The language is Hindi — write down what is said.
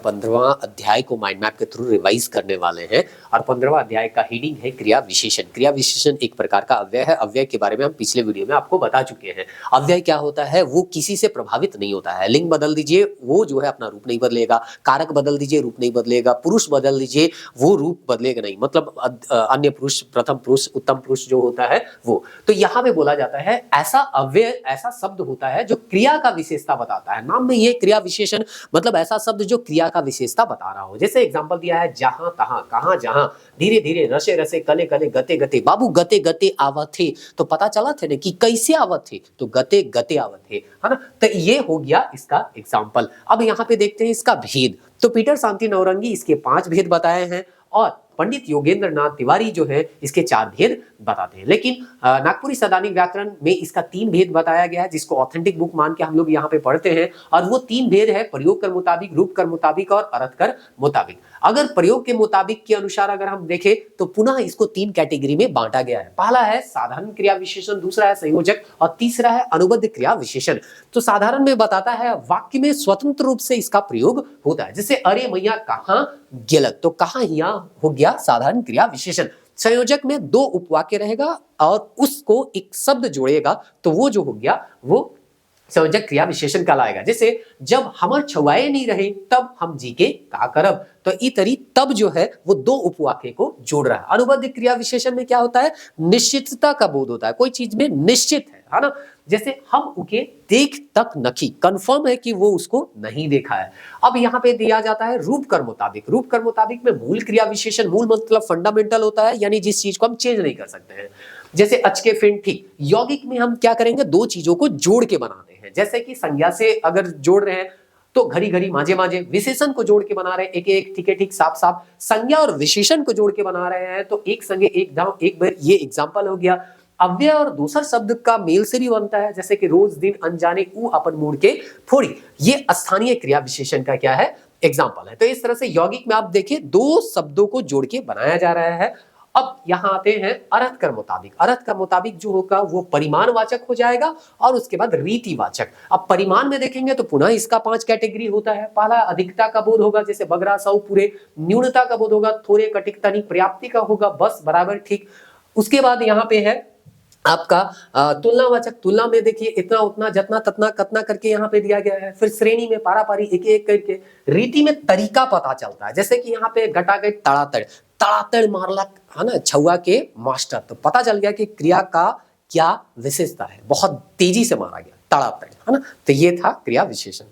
15वां अध्याय को माइंड मैप के थ्रू रिवाइज करने वाले हैं और 15वां अध्याय का हेडिंग है क्रिया विशेषण। क्रिया विशेषण एक प्रकार का अव्यय है। अव्यय के बारे में हम पिछले वीडियो में आपको बता चुके हैं। अव्यय क्या होता है, वो किसी से प्रभावित नहीं होता है। लिंग बदल दीजिए, वो जो है अपना रूप नहीं बदलेगा। कारक बदल दीजिए, रूप नहीं बदलेगा। पुरुष बदल दीजिए, वो रूप बदलेगा नहीं। मतलब अन्य पुरुष, प्रथम पुरुष, उत्तम पुरुष जो होता है वो। तो यहाँ पे बोला जाता है ऐसा अव्यय, ऐसा शब्द होता है जो क्रिया का विशेषता बताता है। नाम में ये क्रिया विशेषण मतलब ऐसा शब्द जो क्रिया का विशेषता बता रहा हो। जैसे एग्जांपल दिया है, जहां तहां, कहां जहां, धीरे धीरे, रसे रसे, कले कले, गते गते। बाबू गते गते आवत थे, तो पता चला थे ना कि कैसे आवत थे, तो गते गते आवत थे, है ना। तो ये हो गया इसका एग्जांपल। अब यहाँ पे देखते हैं इसका भेद। तो पीटर शांति नौरंगी इसके 5 भेद बताए हैं और पंडित योगेंद्र नाथ तिवारी जो है इसके 4 भेद बताते हैं। लेकिन नागपुरी सैद्धांतिक व्याकरण में इसका 3 भेद बताया गया है, जिसको ऑथेंटिक बुक मान के हम लोग यहाँ पे पढ़ते हैं। और वो 3 भेद है प्रयोग कर मुताबिक, रूप कर मुताबिक और अर्थ कर मुताबिक। अगर प्रयोग के मुताबिक के अनुसार अगर हम देखें तो पुनः इसको 3 कैटेगरी में बांटा गया है। पहला है साधारण क्रिया विशेषण, दूसरा है संयोजक और तीसरा है अनुबद्ध क्रिया विशेषण। तो साधारण में बताता है वाक्य में स्वतंत्र रूप से इसका प्रयोग होता है। जैसे अरे मैया कहां गेलक, तो कहां हिया हो गया साधारण क्रिया विशेषण। संयोजक में 2 उपवाक्य रहेगा और उसको एक शब्द जोड़ेगा, तो वो जो हो गया वो संयोजक क्रिया विशेषण कहलाएगा। जैसे जब हमर छुआए नहीं रहे तब हम जी के का करब, तो ई तरी तब जो है वो 2 उपवाक्य को जोड़ रहा है। अनुबद्ध क्रिया विशेषण में क्या होता है, निश्चितता का बोध होता है, कोई चीज में निश्चित है ना। जैसे हम उके देख तक नखी, कंफर्म है कि वो उसको नहीं देखा है। अब यहाँ पे दिया जाता है रूप कर मुताबिक। रूप कर मुताबिक में मूल क्रिया विशेषण, मूल मतलब फंडामेंटल होता है, यानी जिस चीज को हम चेंज नहीं कर सकते हैं। जैसे अचके फिन ठीक। यौगिक में हम क्या करेंगे, 2 चीजों को जोड़ के बनाते हैं। जैसे कि संज्ञा से अगर जोड़ रहे हैं तो घड़ी घड़ी, माजे माजे। विशेषण को जोड़ के बना रहे हैं, एक एक, ठीक है ठीक, साफ साफ। संज्ञा और विशेषण को जोड़ के बना रहे हैं तो एक संगे एक दाम, एक बार, ये एग्जांपल हो गया। अव्यय और दूसर शब्द का मेल से भी बनता है, जैसे कि रोज दिन अनजाने ऊ अपन मूड के फोड़ी। ये स्थानीय क्रिया विशेषण का क्या है, एग्जांपल है। तो इस तरह से यौगिक में आप देखिए 2 शब्दों को जोड़ के बनाया जा रहा है। अब यहां आते हैं अर्थ कर मुताबिक। अर्थ कर मुताबिक जो होगा वो परिमाणवाचक हो जाएगा और उसके बाद रीतिवाचक। अब परिमाण में देखेंगे तो पुनः इसका 5 कैटेगरी होता है। पहला अधिकता का बोध होगा, जैसे बगरा, सौ, पूरे। न्यूनता का बोध होगा, थोड़े, कटिक, तनिक। पर्याप्ति का होगा, बस, बराबर, ठीक। उसके बाद यहाँ पे है आपका तुलनावाचक। तुलना में देखिए इतना, उतना, जतना, ततना, कतना करके यहाँ पे दिया गया है। फिर श्रेणी में पारा पारी, एक एक करके। रीति में तरीका पता चलता है, जैसे कि यहाँ पे घटा गए तड़ातड़, तड़ातड़ मारला, है ना, छुआ के मास्टर। तो पता चल गया कि क्रिया का क्या विशेषता है, बहुत तेजी से मारा गया, तड़ातड़, है ना। तो ये था क्रिया विशेषण।